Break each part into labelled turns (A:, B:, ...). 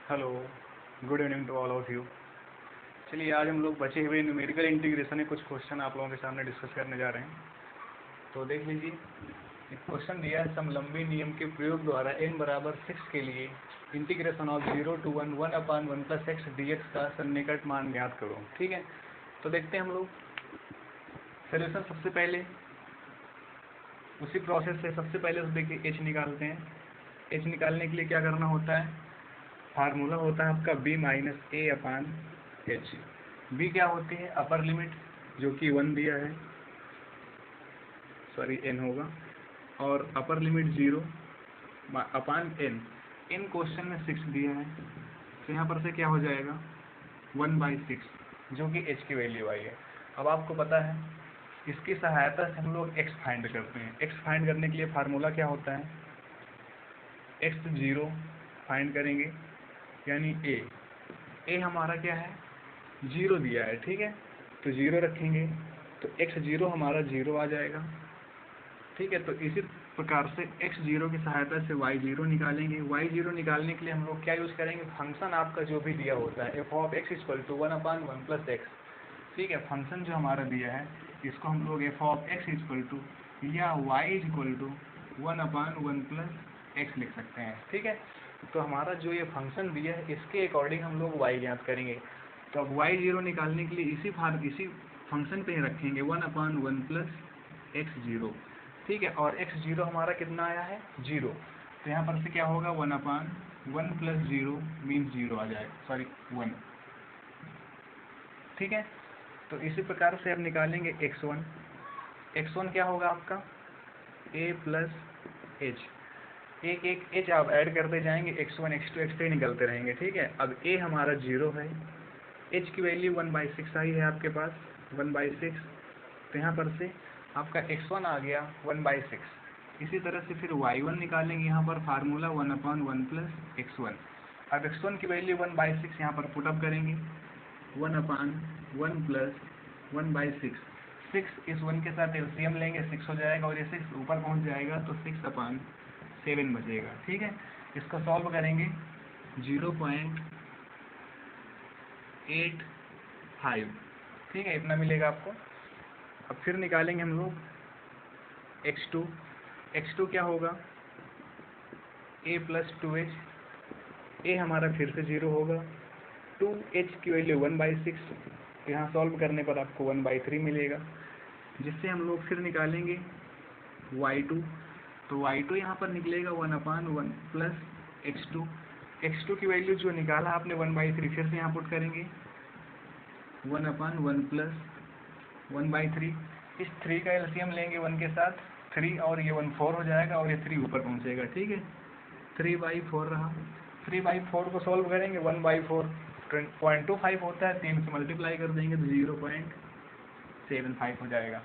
A: Hello, good evening to all of you. चलिए आज हम लोग बचे हुए न्यूमेरिकल इंटीग्रेशन के कुछ क्वेश्चन आप लोगों के सामने डिस्कस करने जा रहे हैं। तो देख लीजिए, एक क्वेश्चन दिया है समलंबी नियम के प्रयोग द्वारा n बराबर 6 के लिए integration of 0 to 1 plus x dx का सन्निकट मान ज्ञात करो। ठीक है, तो देखते हैं हम लोग सोल्यूशन। सबसे पहले उसी प्रोसेस से सबसे पहले तो देखिए h निकालते हैं। h निकालने के लिए क्या करना होता है, फार्मूला होता है आपका b माइनस ए अपान एच। b क्या होती है, अपर लिमिट जो कि 1 दिया है, सॉरी n होगा, और अपर लिमिट 0 अपान n। इन क्वेश्चन में 6 दिया है, तो यहाँ पर से क्या हो जाएगा 1/6 जो कि h की वैल्यू आई है। अब आपको पता है इसकी सहायता से हम लोग x फाइंड करते हैं। x फाइंड करने के लिए फार्मूला क्या होता है, x0 फाइंड करेंगे यानी a हमारा क्या है 0 दिया है। ठीक है, तो 0 रखेंगे तो x0 हमारा 0 आ जाएगा। ठीक है, तो इसी प्रकार से x0 की सहायता से y0 निकालेंगे। y0 निकालने के लिए हम लोग क्या यूज़ करेंगे, फंक्शन आपका जो भी दिया होता है f of x equal to 1/1 plus x. ठीक है, फंक्शन जो हमारा दिया है इसको हम लोग f of x equal to या y equal to 1/1 plus x लिख सकते हैं। ठीक है, तो हमारा जो ये फंक्शन दिया है इसके अकॉर्डिंग हम लोग y ज्ञात करेंगे। तो अब y0 निकालने के लिए इसी फंक्शन पे ही रखेंगे 1/1 प्लस x0। ठीक है, और x0 हमारा कितना आया है 0, तो यहाँ पर से क्या होगा 1/1 प्लस 0 मीन्स 0 आ जाएगा, सॉरी 1। ठीक है, तो इसी प्रकार से अब निकालेंगे x1 क्या होगा आपका a प्लस h। एक एक h आप ऐड करते जाएंगे, x1 x2 x3 निकलते रहेंगे। ठीक है, अब a हमारा 0 है, h की वैल्यू 1/6 आई है आपके पास 1/6, तो यहाँ पर से आपका x1 आ गया 1/6। इसी तरह से फिर y1 निकालेंगे, यहाँ पर फार्मूला 1/1 प्लस x1। अब x1 की वैल्यू 1/6 यहाँ पर पुटअप करेंगे 1/1 प्लस 1/6। 6 इस 1 के साथ एलसीएम लेंगे 6 हो जाएगा, और ये 6 ऊपर पहुँच जाएगा तो 6/7 बचेगा। ठीक है, इसको सॉल्व करेंगे 0.85। ठीक है, इतना मिलेगा आपको। अब फिर निकालेंगे हम लोग x2 क्या होगा a प्लस 2h। a हमारा फिर से 0 होगा, 2h की वैल्यू 1/6, यहाँ सॉल्व करने पर आपको 1/3 मिलेगा, जिससे हम लोग फिर निकालेंगे y2। तो y2 यहाँ पर निकलेगा 1/1 प्लस x2 की वैल्यू जो निकाला आपने 1/3, फिर से यहाँ पुट करेंगे 1/1 प्लस 1/3। इस 3 का एलसीएम लेंगे 1 के साथ 3, और ये 1 4 हो जाएगा, और ये 3 ऊपर पहुँचेगा। ठीक है, 3/4 रहा। 3/4 को सॉल्व करेंगे 1/4 0.25 होता है, 3 से मल्टीप्लाई कर देंगे तो 0.75 हो जाएगा।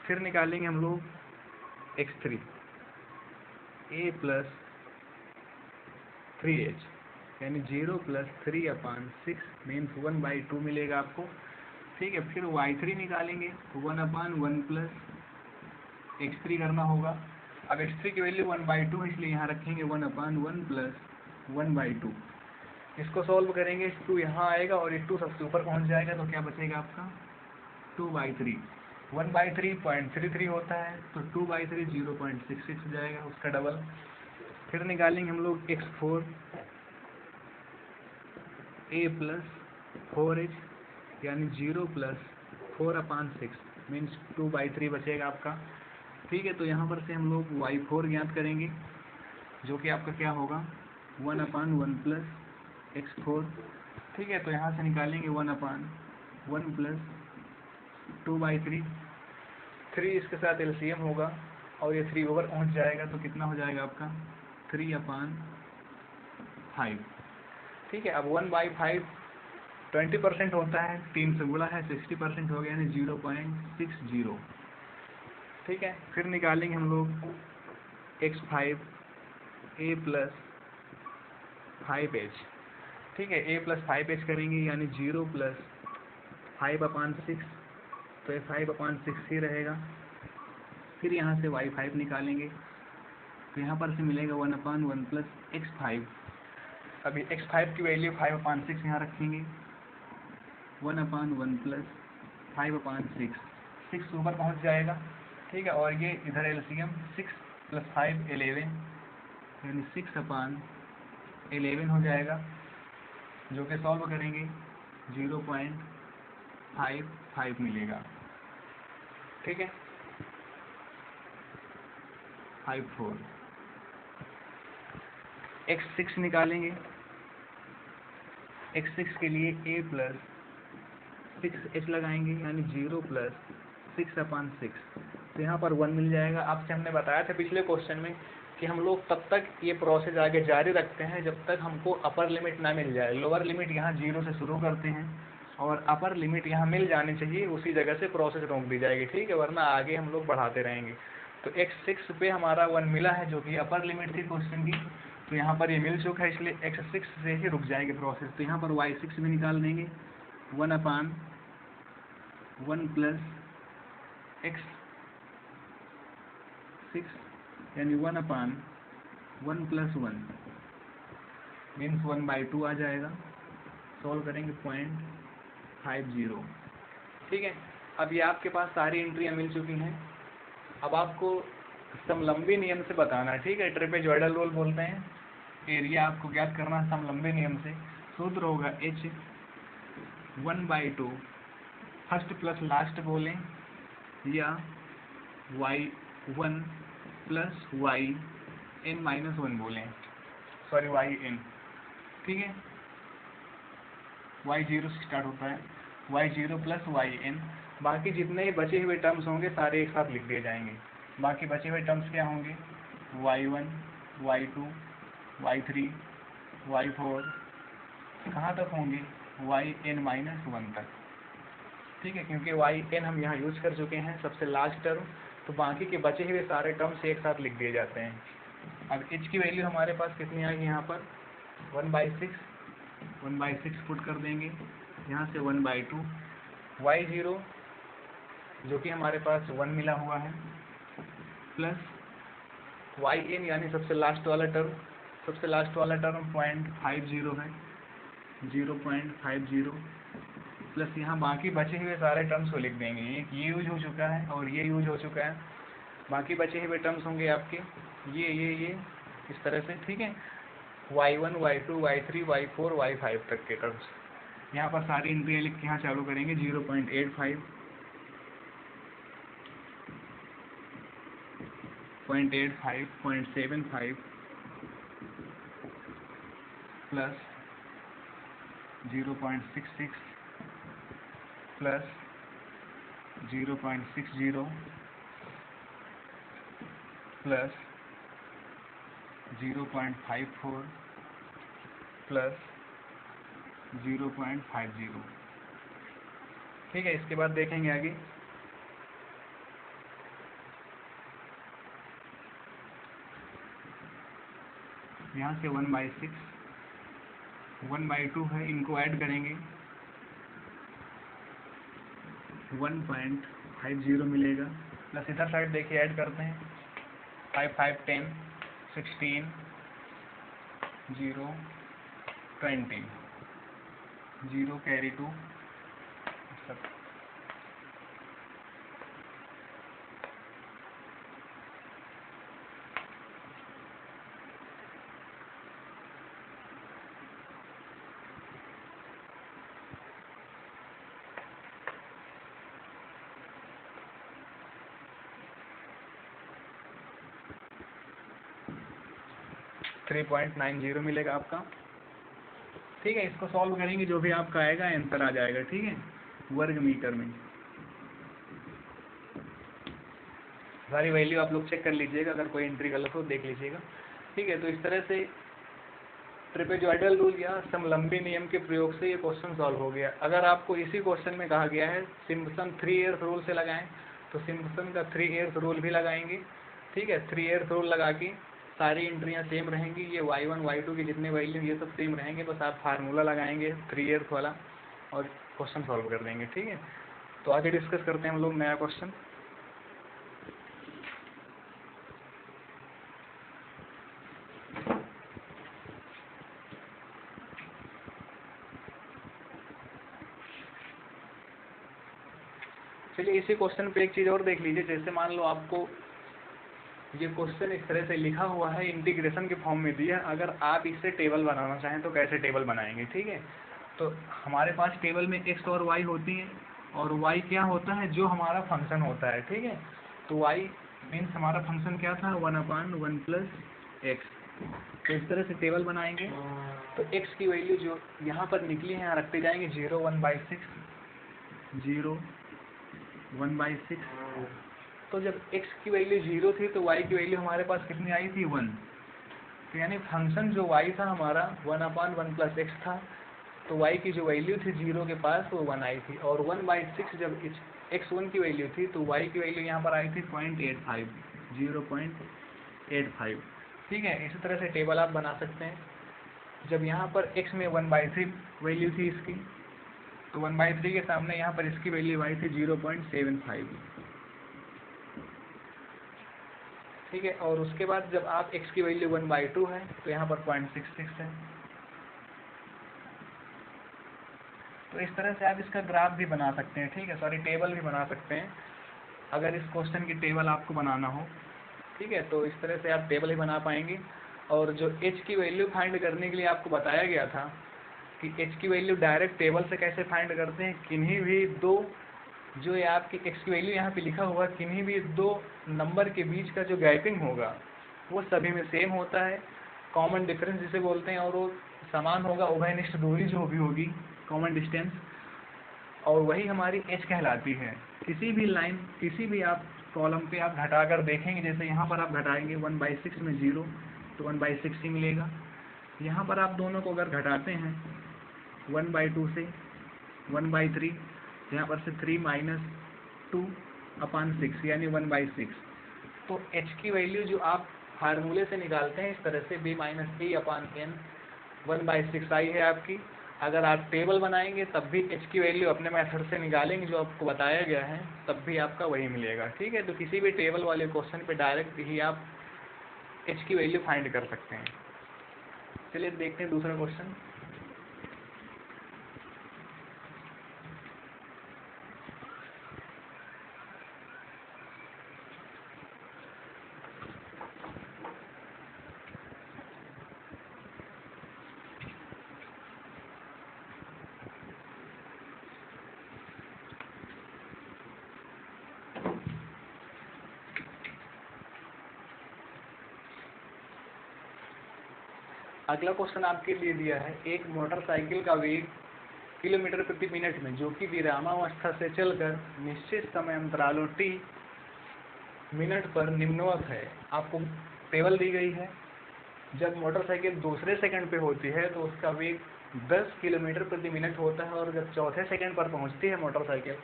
A: फिर निकालेंगे हम लोग x3, a प्लस 3h यानी 0 प्लस 3/6 मीन्स 1/2 मिलेगा आपको। ठीक है, फिर y3 निकालेंगे 1/1 प्लस x3 करना होगा। अब x3 की वैल्यू 1/2 है, इसलिए यहाँ रखेंगे 1/1 प्लस 1/2। इसको सॉल्व करेंगे 2 यहाँ आएगा और ये 2 सबसे ऊपर पहुँच जाएगा, तो क्या बचेगा आपका 2/3। 1/3 0.33 होता है, तो 2/3 0.66 हो जाएगा, उसका डबल। फिर निकालेंगे हम लोग x4, a प्लस 4h यानी 0 प्लस 4/6 मीन्स 2/3 बचेगा आपका। ठीक है, तो यहाँ पर से हम लोग y4 ज्ञात करेंगे, जो कि आपका क्या होगा 1/1 प्लस x4। ठीक है, तो यहाँ से निकालेंगे 1/1 प्लस 2/3। 3 इसके साथ एलसीएम होगा, और ये 3 ओवर पहुँच जाएगा, तो कितना हो जाएगा आपका 3/5। ठीक है, अब 1/5 20% होता है, 3 से गुणा है 60% हो गया, यानी 0.60। ठीक है, फिर निकालेंगे हम लोग x5, a प्लस 5h। ठीक है, a प्लस 5h करेंगे यानी 0 प्लस 5/6, तो ये 5/6 ही रहेगा। फिर यहाँ से y5 निकालेंगे, तो यहाँ पर से मिलेगा 1/1 प्लस x5। अभी x5 की वैल्यू 5/6 यहाँ रखेंगे, 1/1 प्लस 5/6, 6 ऊपर पहुँच जाएगा, ठीक है। और ये इधर एलसीएम 6 + 5 11, यानी 6/11 हो जाएगा, जो कि सॉल्व करेंगे 0.55 मिलेगा, ठीक है, 54। x6 निकालेंगे, x6 के लिए a + 6h लगाएंगे, यानी 0 + 6/6, तो यहाँ पर 1 मिल जाएगा। आपसे हमने बताया था पिछले क्वेश्चन में कि हम लोग तब तक ये प्रोसेस आगे जारी रखते हैं जब तक हमको अपर लिमिट ना मिल जाए। लोअर लिमिट यहाँ 0 से शुरू करते हैं और अपर लिमिट यहाँ मिल जानी चाहिए, उसी जगह से प्रोसेस रोक दी जाएगी, ठीक है, वरना आगे हम लोग बढ़ाते रहेंगे। तो x6 पे हमारा 1 मिला है, जो कि अपर लिमिट थी क्वेश्चन की, तो यहाँ पर ये मिल चुका है, इसलिए x6 से ही रुक जाएगी प्रोसेस। तो यहाँ पर y6 भी निकाल देंगे, 1/1 + x6, यानी 1/1 + 1 मीन्स 1/2 आ जाएगा। सॉल्व करेंगे 0.50, ठीक है। अब ये आपके पास सारी एंट्रियाँ मिल चुकी हैं। अब आपको समलंबी नियम से बताना है, ठीक है, ट्रेपेजॉइडल रूल बोलते हैं। एरिया आपको ज्ञात करना है समलंबी नियम से। सूत्र होगा h 1/2 फर्स्ट प्लस लास्ट बोलें, या y1 + yn-1 बोलें, सॉरी yn, ठीक है। y0 से स्टार्ट होता है, y0 + yn। बाकी जितने ही बचे हुए टर्म्स होंगे सारे एक साथ लिख दिए जाएंगे। बाकी बचे हुए टर्म्स क्या होंगे, y1, y2, y3, y4, कहाँ तक होंगे, yn-1 तक, ठीक है, क्योंकि yn हम यहाँ यूज कर चुके हैं सबसे लास्ट टर्म, तो बाकी के बचे हुए सारे टर्म्स एक साथ लिख दिए जाते हैं। अब h की वैल्यू हमारे पास कितनी आएगी, यहाँ पर 1/6 पुट कर देंगे, यहाँ से 1/2, y0 जो कि हमारे पास 1 मिला हुआ है, प्लस yn यानी सबसे लास्ट वाला टर्म 0.50 है, 0.50 प्लस यहाँ बाकी बचे हुए सारे टर्म्स को लिख देंगे। ये यूज हो चुका है और ये यूज हो चुका है, बाकी बचे हुए टर्म्स होंगे आपके ये इस तरह से, ठीक है, y1, y2, y3, y4, y5 तक के टर्म्स। यहाँ पर सारी एंट्रियाँ लिख के यहाँ चालू करेंगे, 0.85, 0.85, 0.75 प्लस 0.66 प्लस 0.60 प्लस 0.54 प्लस 0.50, ठीक है। इसके बाद देखेंगे आगे, यहाँ से 1/6, 1/2 है, इनको ऐड करेंगे, 1.50 मिलेगा, प्लस इधर साइड देखिए ऐड करते हैं, 5, 5, 10, 16, 0, 20, 0 कैरी 2, सब 3.90 मिलेगा आपका, ठीक है। इसको सॉल्व करेंगे, जो भी आपका आएगा आंसर आ जाएगा, ठीक है, वर्ग मीटर में। सारी वैल्यू आप लोग चेक कर लीजिएगा, अगर कोई एंट्री गलत हो देख लीजिएगा, ठीक है। तो इस तरह से ट्रेपेजॉइडल रूल या समलंबी नियम के प्रयोग से ये क्वेश्चन सॉल्व हो गया। अगर आपको इसी क्वेश्चन में कहा गया है सिम्पसन 3 रूल से लगाएं, तो सिम्पसन का 3 रूल भी लगाएंगे, ठीक है। 3 रूल लगा के सारी एंट्रियाँ सेम रहेंगी, ये y1, y2 की जितने वैल्यू ये सब सेम रहेंगे, बस आप फार्मूला लगाएंगे 3 वाला और क्वेश्चन सॉल्व कर देंगे, ठीक है। तो आगे डिस्कस करते हैं हम लोग नया क्वेश्चन। चलिए इसी क्वेश्चन पे एक चीज़ और देख लीजिए। जैसे मान लो आपको ये क्वेश्चन इस तरह से लिखा हुआ है, इंटीग्रेशन के फॉर्म में दिया। अगर आप इससे टेबल बनाना चाहें तो कैसे टेबल बनाएंगे, ठीक है। तो हमारे पास टेबल में x और y होती हैं, और y क्या होता है, जो हमारा फंक्शन होता है, ठीक है। तो y मीन्स हमारा फंक्शन क्या था, 1/1 + x। तो इस तरह से टेबल बनाएंगे। तो x की वैल्यू जो यहाँ पर निकली है यहाँ रखते जाएंगे, 0 1/6, 0 1/6। तो जब x की वैल्यू 0 थी तो y की वैल्यू हमारे पास कितनी आई थी, 1। तो यानी फंक्शन जो y था हमारा 1/1 + x था, तो y की जो वैल्यू थी 0 के पास वो 1 आई थी। और 1/6 जब x1 की वैल्यू थी तो y की वैल्यू यहाँ पर आई थी 0.85, 0.85, ठीक है। इसी तरह से टेबल आप बना सकते हैं। जब यहाँ पर x में 1/3 वैल्यू थी इसकी, तो 1/3 के सामने यहाँ पर इसकी वैल्यू आई थी 0.75, ठीक है। और उसके बाद जब आप x की वैल्यू 1/2 है तो यहाँ पर 0.66 है। तो इस तरह से आप इसका ग्राफ भी बना सकते हैं, ठीक है, सॉरी टेबल भी बना सकते हैं। अगर इस क्वेश्चन की टेबल आपको बनाना हो, ठीक है, तो इस तरह से आप टेबल ही बना पाएंगे। और जो h की वैल्यू फाइंड करने के लिए आपको बताया गया था कि h की वैल्यू डायरेक्ट टेबल से कैसे फाइंड करते हैं, किन्हीं भी दो, जो ये आपकी x की वैल्यू यहाँ पे लिखा हुआ, किन्हीं भी दो नंबर के बीच का जो गैपिंग होगा वो सभी में सेम होता है, कॉमन डिफरेंस जिसे बोलते हैं, और वो समान होगा, उभयनिष्ठ दूरी जो भी होगी, कॉमन डिस्टेंस, और वही हमारी h कहलाती है। किसी भी लाइन, किसी भी आप कॉलम पे आप घटाकर देखेंगे, जैसे यहाँ पर आप घटाएंगे 1/6 में 0 तो 1/6 ही मिलेगा। यहाँ पर आप दोनों को अगर घटाते हैं 1/2 से 1/3, यहाँ पर से 3 - 2/6 यानी 1/6। तो h की वैल्यू जो आप फार्मूले से निकालते हैं इस तरह से, b - a/n 1/6 आई है आपकी। अगर आप टेबल बनाएंगे तब भी h की वैल्यू अपने मेथड से निकालेंगे जो आपको बताया गया है, तब भी आपका वही मिलेगा, ठीक है। तो किसी भी टेबल वाले क्वेश्चन पे डायरेक्ट ही आप h की वैल्यू फाइंड कर सकते हैं। चलिए देखते हैं दूसरा क्वेश्चन। अगला क्वेश्चन आपके लिए दिया है, एक मोटरसाइकिल का वेग किलोमीटर प्रति मिनट में, जो कि विरामावस्था से चलकर निश्चित समय अंतरालों t मिनट पर निम्नवत है। आपको टेबल दी गई है। जब मोटरसाइकिल दूसरे सेकंड पे होती है तो उसका वेग 10 किलोमीटर प्रति मिनट होता है, और जब चौथे सेकंड पर पहुंचती है मोटरसाइकिल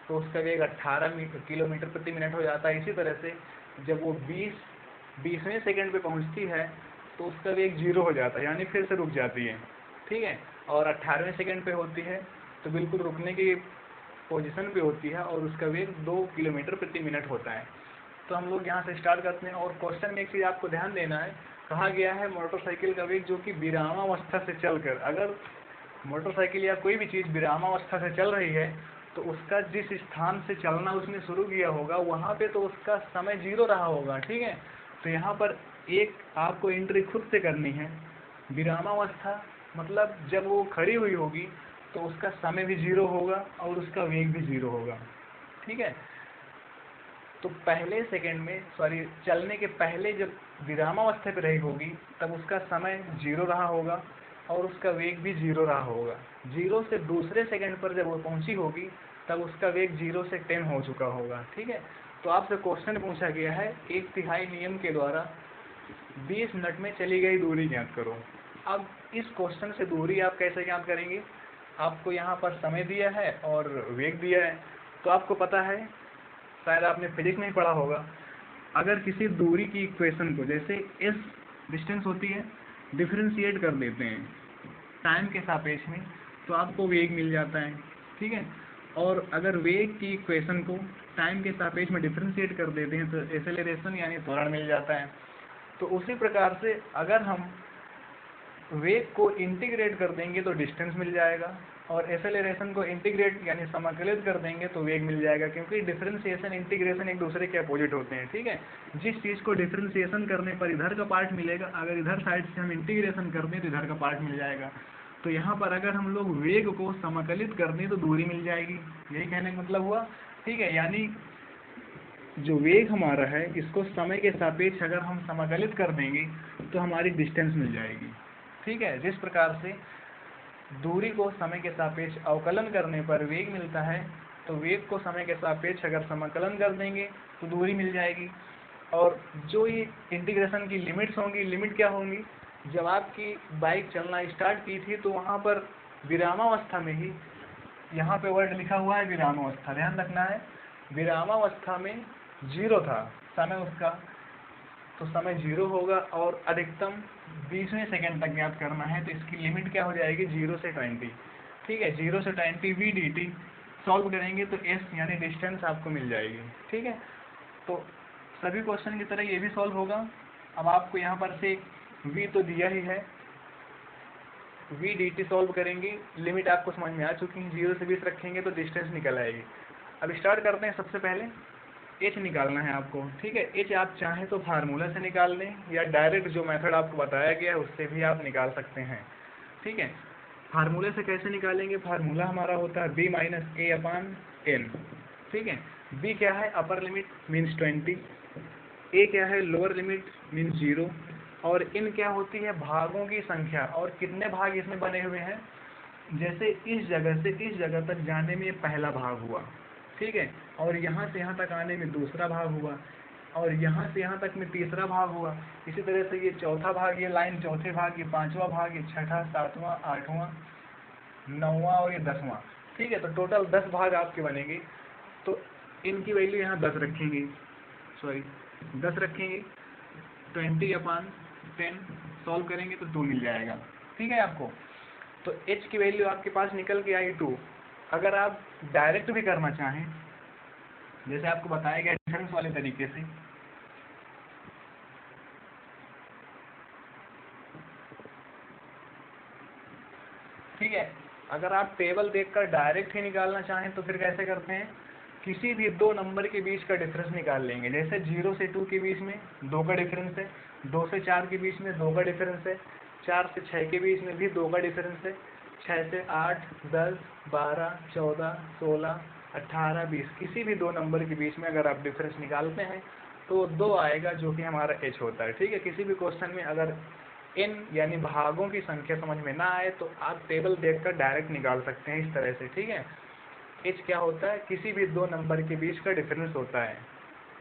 A: तो उसका वेग 18 किलोमीटर प्रति मिनट हो जाता है। इसी तरह से जब वो 20वें सेकंड पे पहुंचती है तो उसका वेग 0 हो जाता है, यानी फिर से रुक जाती है, ठीक है। और 18वें सेकंड पे होती है तो बिल्कुल रुकने की पोजीशन पे होती है, और उसका वेग 2 किलोमीटर प्रति मिनट होता है। तो हम लोग यहाँ से स्टार्ट करते हैं। और क्वेश्चन में एक चीज़ आपको ध्यान देना है, कहा गया है मोटरसाइकिल का वेग जो कि विरामावस्था से चलकर, अगर मोटरसाइकिल या कोई भी चीज़ विरामावस्था से चल रही है तो उसका जिस स्थान से चलना उसने शुरू किया होगा वहाँ पे तो उसका समय 0 रहा होगा, ठीक है। तो यहाँ पर एक आपको एंट्री खुद से करनी है, विरामावस्था मतलब जब वो खड़ी हुई होगी तो उसका समय भी 0 होगा और उसका वेग भी 0 होगा, ठीक है। तो पहले सेकंड में, सॉरी चलने के पहले जब विरामावस्था पे रही होगी तब उसका समय 0 रहा होगा और उसका वेग भी 0 रहा होगा। 0 से दूसरे सेकंड पर जब वो पहुंची होगी तब उसका वेग 0 से 10 हो चुका होगा, ठीक है। तो आपसे क्वेश्चन पूछा गया है 1/3 नियम के द्वारा 20 मिनट में चली गई दूरी ज्ञात करो। अब इस क्वेश्चन से दूरी आप कैसे ज्ञात करेंगे, आपको यहाँ पर समय दिया है और वेग दिया है। तो आपको पता है, शायद आपने फिजिक्स में ही पढ़ा होगा, अगर किसी दूरी की इक्वेशन को, जैसे s डिस्टेंस होती है, डिफरेंशिएट कर देते हैं टाइम के सापेक्ष में तो आपको वेग मिल जाता है, ठीक है। और अगर वेग की इक्वेशन को टाइम के सापेक्ष में डिफरेंशिएट कर देते हैं तो एक्सेलरेशन यानी त्वरण मिल जाता है। तो उसी प्रकार से अगर हम वेग को इंटीग्रेट कर देंगे तो डिस्टेंस मिल जाएगा, और एक्सेलरेशन को इंटीग्रेट यानी समाकलित कर देंगे तो वेग मिल जाएगा, क्योंकि डिफरेंशिएशन इंटीग्रेशन एक दूसरे के अपोजिट होते हैं, ठीक है। जिस चीज़ को डिफरेंशिएशन करने पर इधर का पार्ट मिलेगा, अगर इधर साइड से हम इंटीग्रेशन कर दें तो इधर का पार्ट मिल जाएगा। तो यहाँ पर अगर हम लोग वेग को समाकलित कर दें तो दूरी मिल जाएगी, यही कहने का मतलब हुआ, ठीक है। यानी जो वेग हमारा है इसको समय के सापेक्ष अगर हम समाकलित कर देंगे तो हमारी डिस्टेंस मिल जाएगी, ठीक है। जिस प्रकार से दूरी को समय के सापेक्ष अवकलन करने पर वेग मिलता है, तो वेग को समय के सापेक्ष अगर समाकलन कर देंगे तो दूरी मिल जाएगी। और जो ये इंटीग्रेशन की लिमिट्स होंगी, लिमिट क्या होंगी, जब आपकी बाइक चलना स्टार्ट की थी तो वहाँ पर विरामावस्था में ही, यहाँ पे वर्ड लिखा हुआ है विरामावस्था, ध्यान रखना है, विरामावस्था में 0 था समय उसका, तो समय 0 होगा और अधिकतम 20वें सेकंड तक ज्ञात करना है, तो इसकी लिमिट क्या हो जाएगी 0 से 20, ठीक है। 0 से 20 v dt सॉल्व करेंगे तो s यानी डिस्टेंस आपको मिल जाएगी, ठीक है। तो सभी क्वेश्चन की तरह ये भी सॉल्व होगा। अब आपको यहाँ पर से v तो दिया ही है, v dt सॉल्व करेंगे, लिमिट आपको समझ में आ चुकी है, 0 से 20 रखेंगे तो डिस्टेंस निकल आएगी। अब स्टार्ट करते हैं। सबसे पहले एच निकालना है आपको, ठीक है। एच आप चाहें तो फार्मूला से निकाल लें या डायरेक्ट जो मेथड आपको बताया गया है उससे भी आप निकाल सकते हैं, ठीक है। फार्मूले से कैसे निकालेंगे, फार्मूला हमारा होता है b माइनस ए अपान एन, ठीक है। b क्या है, अपर लिमिट मीन्स 20, a क्या है लोअर लिमिट मीन्स 0, और इन क्या होती है भागों की संख्या, और कितने भाग इसमें बने हुए हैं, जैसे इस जगह से इस जगह तक जाने में पहला भाग हुआ, ठीक है, और यहाँ से यहाँ तक आने में दूसरा भाग हुआ, और यहाँ से यहाँ तक में तीसरा भाग हुआ। इसी तरह से ये चौथा भाग, ये लाइन चौथे भाग, ये पांचवा भाग, ये छठा, सातवां, आठवां, नौवां और ये 10वां, ठीक है। तो टोटल 10 भाग आपके बनेंगे। तो इनकी वैल्यू यहाँ 10 रखेंगे, सॉरी 10 रखेंगे, 20/10 सॉल्व करेंगे तो 2 मिल जाएगा, ठीक है आपको। तो h की वैल्यू आपके पास निकल के आई 2। अगर आप डायरेक्ट भी करना चाहें, जैसे आपको बताया गया डिफरेंस वाले तरीके से, ठीक है। अगर आप टेबल देखकर डायरेक्ट ही निकालना चाहें तो फिर कैसे करते हैं, किसी भी दो नंबर के बीच का डिफरेंस निकाल लेंगे। जैसे 0 से 2 के बीच में 2 का डिफरेंस है, 2 से 4 के बीच में 2 का डिफरेंस है, 4 से 6 के बीच में भी 2 का डिफरेंस है, 6 से 8, 10, 12, 14, 16, 18, 20, किसी भी दो नंबर के बीच में अगर आप डिफरेंस निकालते हैं तो 2 आएगा, जो कि हमारा h होता है, ठीक है। किसी भी क्वेश्चन में अगर n यानी भागों की संख्या समझ में ना आए तो आप टेबल देखकर डायरेक्ट निकाल सकते हैं इस तरह से, ठीक है। h क्या होता है, किसी भी दो नंबर के बीच का डिफरेंस होता है,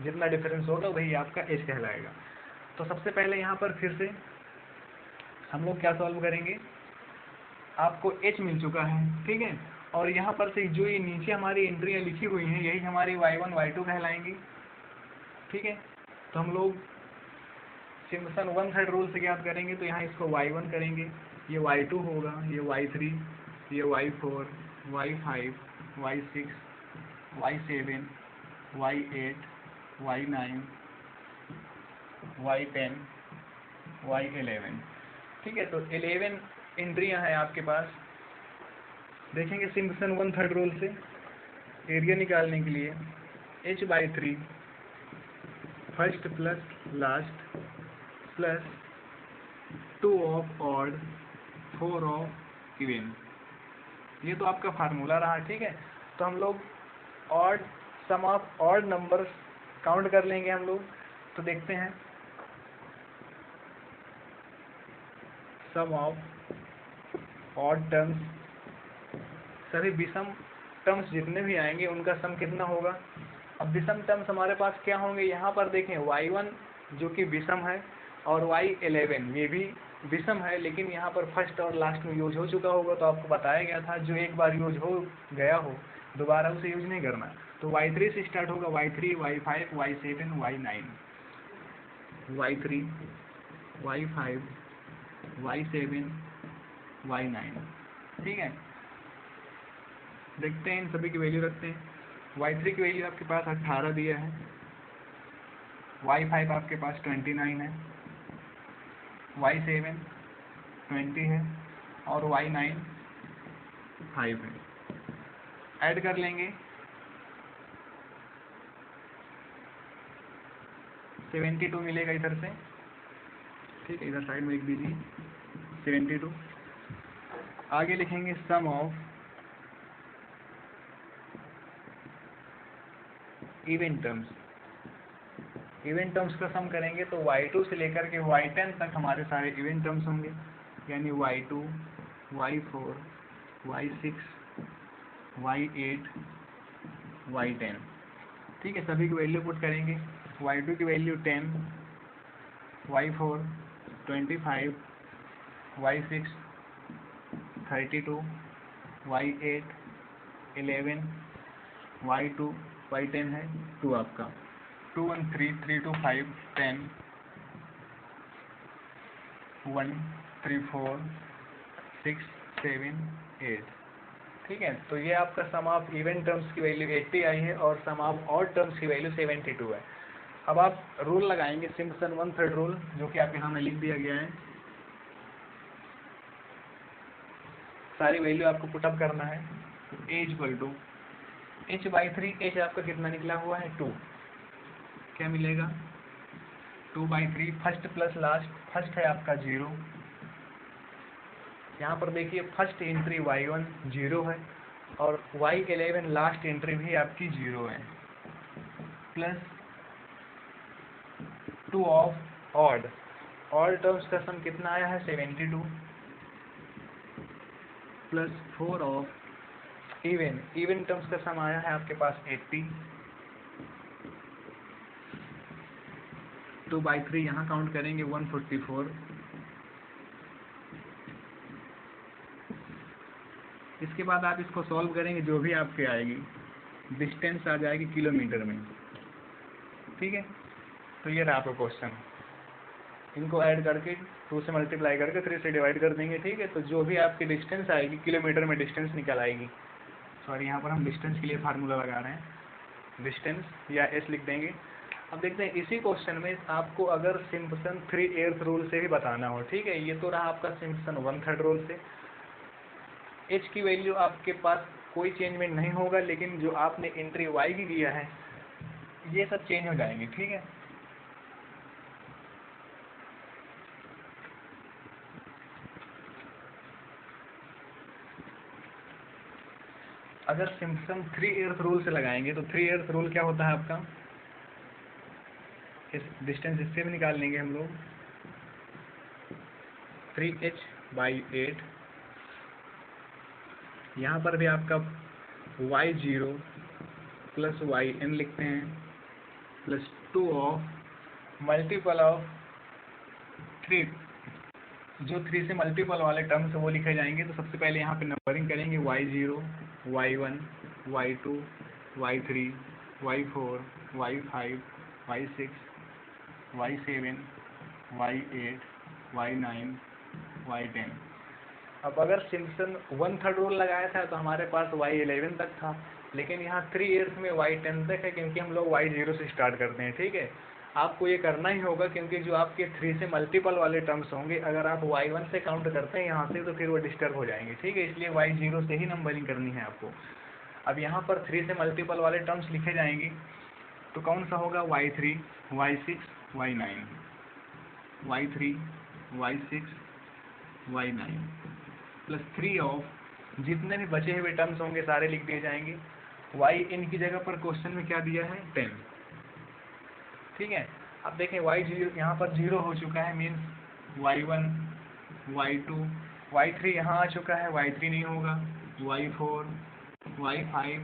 A: जितना डिफरेंस होगा वही आपका h कहलाएगा। तो सबसे पहले यहाँ पर फिर से हम लोग क्या सॉल्व करेंगे, आपको h मिल चुका है, ठीक है। और यहाँ पर से जो ये नीचे हमारी एंट्रियाँ लिखी हुई हैं यही हमारी y1 y2 कहलाएंगी, ठीक है। तो हम लोग सिम्पसन 1/3 रूल से ज्ञात करेंगे, तो यहाँ इसको y1 करेंगे, ये y2 होगा, ये y3, ये y4, y5, y6, y7, y8, y9, y10, y11, ठीक है। तो 11 एंट्रियाँ हैं आपके पास। देखेंगे सिम्पसन 1/3 रूल से एरिया निकालने के लिए h/3 first plus last plus 2 of odd 4 of even, ये तो आपका फार्मूला रहा, ठीक है। तो हम लोग odd sum of odd numbers count कर लेंगे हम लोग, तो देखते हैं सम ऑफ ऑड टर्म्स, सभी विषम टर्म्स जितने भी आएंगे उनका सम कितना होगा। अब विषम टर्म्स हमारे पास क्या होंगे, यहाँ पर देखें y1 जो कि विषम है और y11 ये भी विषम है, लेकिन यहाँ पर फर्स्ट और लास्ट में यूज हो चुका होगा, तो आपको बताया गया था जो एक बार यूज हो गया हो दोबारा उसे यूज नहीं करना। तो y3 से स्टार्ट होगा, y3, y5, y7, y9, y3, y5, y7, y9, ठीक है। देखते हैं इन सभी की वैल्यू रखते हैं। y3 की वैल्यू आपके पास 18 दिया है, y5 आपके पास 29 है, y7 20 है और y9 5 है। ऐड कर लेंगे 72 मिलेगा इधर से, ठीक है, इधर साइड में लिख दीजिए 72। आगे लिखेंगे sum of even terms. Even terms का सम करेंगे तो y2 से लेकर के y10 तक हमारे सारे इवन टर्म्स होंगे, यानी y2, y4, y6, y8, y10, ठीक है। सभी की वैल्यू पुट करेंगे। y2 की value 10, y4 25, y6 32, y8 11, y2 y10 है 2 आपका 2 1 3 3 2 5 10 1 3 4 6 7 8, ठीक है। तो ये आपका सम ऑफ इवन टर्म्स की वैल्यू 80 आई है और सम ऑफ ऑड टर्म्स की वैल्यू 72 है। अब आप रूल लगाएंगे सिम्पसन 1/3 रूल, जो कि आपके सामने लिख दिया गया है। सारी वैल्यू आपको पुटअप करना है। a equal to h/3, h आपका कितना निकला हुआ है 2, क्या मिलेगा 2/3, फर्स्ट प्लस लास्ट, फर्स्ट है आपका 0, यहाँ पर देखिए फर्स्ट एंट्री y1 0 है और y11 लास्ट एंट्री भी आपकी 0 है, प्लस 2 ऑफ ऑड टर्म्स का सम कितना आया है 72, प्लस 4 ऑफ इवन टर्म्स का सम आया है आपके पास 80, 2/3 यहाँ काउंट करेंगे 144, इसके बाद आप इसको सॉल्व करेंगे, जो भी आपके आएगी डिस्टेंस आ जाएगी किलोमीटर में, ठीक है। तो ये रहा आपका क्वेश्चन, इनको ऐड करके 2 से मल्टीप्लाई करके 3 से डिवाइड कर देंगे, ठीक है। तो जो भी आपकी डिस्टेंस आएगी किलोमीटर में डिस्टेंस निकल आएगी। सॉरी, यहाँ पर हम डिस्टेंस के लिए फार्मूला लगा रहे हैं, डिस्टेंस या एस लिख देंगे। अब देखते हैं इसी क्वेश्चन में आपको अगर सिम्पसन 3/8 रूल से भी बताना हो, ठीक है। ये तो रहा आपका सिम्पसन 1/3 रूल से। एच की वैल्यू आपके पास कोई चेंजमेंट नहीं होगा, लेकिन जो आपने एंट्री वाई की किया है ये सब चेंज हो जाएंगे, ठीक है। अगर सिम्पसन 3/8 रूल से लगाएंगे तो 3/8 रूल क्या होता है आपका, इस डिस्टेंस इससे भी निकाल लेंगे हम लोग, 3h/8, यहाँ पर भी आपका y0 प्लस yn लिखते हैं, प्लस 2 ऑफ मल्टीपल ऑफ 3, जो 3 से मल्टीपल वाले टर्म्स वो लिखे जाएंगे। तो सबसे पहले यहाँ पे नंबरिंग करेंगे y0, y1, y2, y3, y4, y5, y6, y7, y8, y9, y10। अब अगर सिम्पसन 1/3 रूल लगाया था तो हमारे पास y11 तक था, लेकिन यहाँ 3/8 में y10 तक है, क्योंकि हम लोग y0 से स्टार्ट करते हैं, ठीक है। आपको ये करना ही होगा, क्योंकि जो आपके 3 से मल्टीपल वाले टर्म्स होंगे, अगर आप y1 से काउंट करते हैं यहाँ से तो फिर वो डिस्टर्ब हो जाएंगे, ठीक है। इसलिए y0 से ही नंबरिंग करनी है आपको। अब यहाँ पर 3 से मल्टीपल वाले टर्म्स लिखे जाएंगे, तो कौन सा होगा y3, y6, y9, y3, y6, y9, plus 3 of जितने भी बचे हुए टर्म्स होंगे सारे लिख दिए जाएंगे। y इन की जगह पर क्वेश्चन में क्या दिया है 10, ठीक है। अब देखें y0 यहाँ पर 0 हो चुका है, मीन्स y1, y2, y3 यहाँ आ चुका है, y3 नहीं होगा, y4, y5,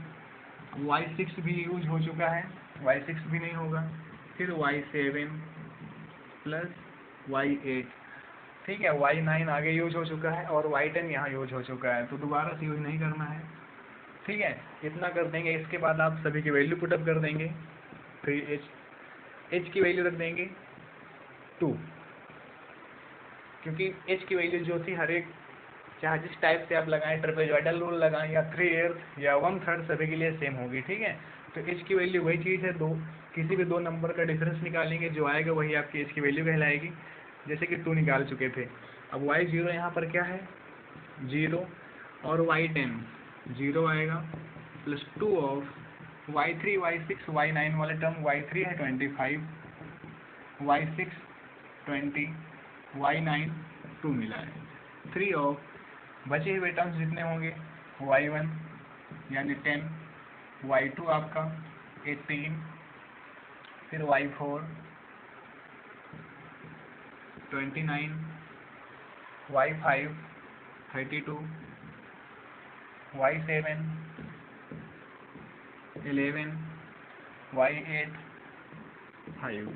A: y6 भी यूज हो चुका है, y6 भी नहीं होगा, फिर y7 प्लस y8, ठीक है। y9 आगे यूज हो चुका है और y10 यहाँ यूज हो चुका है, तो दोबारा से यूज नहीं करना है, ठीक है। इतना कर देंगे। इसके बाद आप सभी की वैल्यू पुटअप कर देंगे। 3h की वैल्यू रख देंगे 2, क्योंकि h की वैल्यू जो थी हर एक, चाहे जिस टाइप से आप लगाएं, ट्रेपेजॉइडल रूल लगाएं या 3/8 या 1/3, सभी के लिए सेम होगी, ठीक है। तो h की वैल्यू वही चीज़ है, किसी भी 2 नंबर का डिफरेंस निकालेंगे, जो आएगा वही आपकी h की वैल्यू कहलाएगी। जैसे कि 2 निकाल चुके थे, अब y0 यहाँ पर क्या है 0 और y10 0 आएगा plus 2 of y3 y6 y9 वाले टर्म y3 है 25 y6 20 y9 2 मिला है 3 ऑफ बचे हुए टर्म्स जितने होंगे y1 यानी 10 y2 आपका 18 फिर y4 29 y5 32 y7 11 y8 5।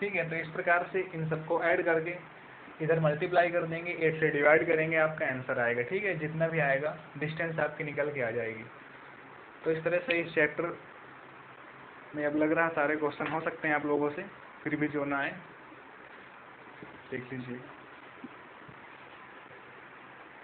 A: ठीक है, तो इस प्रकार से इन सबको ऐड करके इधर मल्टीप्लाई कर देंगे, 8 से डिवाइड करेंगे, आपका आंसर आएगा। ठीक है, जितना भी आएगा डिस्टेंस आपकी निकल के आ जाएगी। तो इस तरह से इस चैप्टर में अब लग रहा सारे क्वेश्चन हो सकते हैं आप लोगों से, फिर भी जो ना आए देख लीजिए।